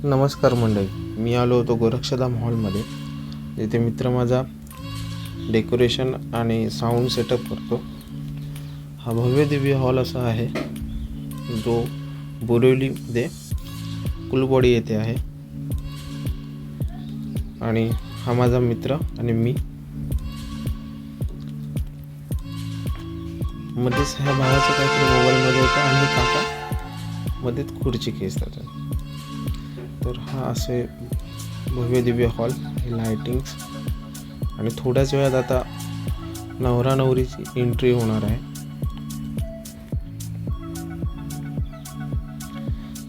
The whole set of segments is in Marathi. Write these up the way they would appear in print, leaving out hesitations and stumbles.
नमस्कार मंडळी, मी आलो होतो गोरक्षधाम हॉलमध्ये. तिथे मित्र माझा डेकोरेशन आणि साऊंड सेटअप करतो. हा भव्य दिव्य हॉल असा आहे जो बोरिवलीमध्ये कुलबोडी येथे आहे. आणि हा माझा मित्र आणि मी. मध्येच ह्या भावाचं काहीतरी मोबाईलमध्ये होतं आणि काका मध्येच खुर्ची खेचतात. तर हा असे भव्य दिव्य हॉल, लाइटिंग्स आणि थोड्याच वेळात आता नवरा नवरीची एंट्री होणार आहे.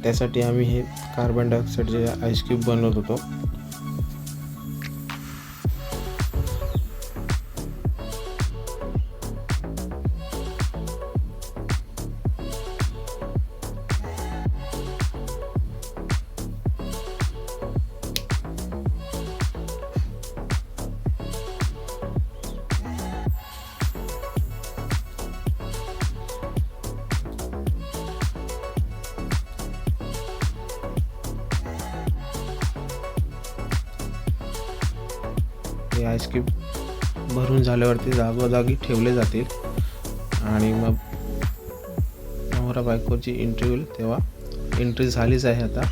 त्यासाठी आम्ही हे कार्बन डायऑक्साईडचे आईस क्यूब बनवत होतो. हे आईस क्यूब भरून झाल्यावरती जागोजागी ठेवले जातील आणि मग नवरा बायकोची एंट्री होईल. तेव्हा एंट्री झालीच आहे. आता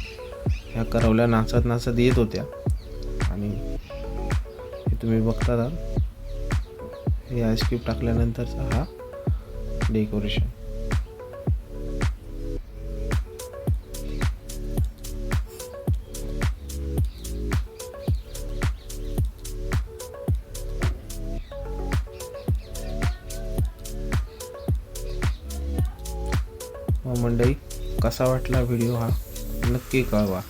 ह्या करवल्या नाचत नाचत येत होत्या आणि हे तुम्ही बघता. हे आईस क्यूब टाकल्यानंतरचा हा डेकोरेशन. मंडळी, कसा वाटला व्हिडिओ हा नक्की कळवा.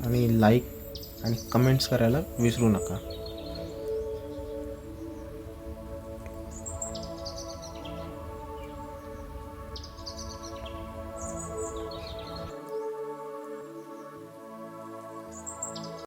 आणि लाईक आणि कमेंट्स करायला विसरू नका.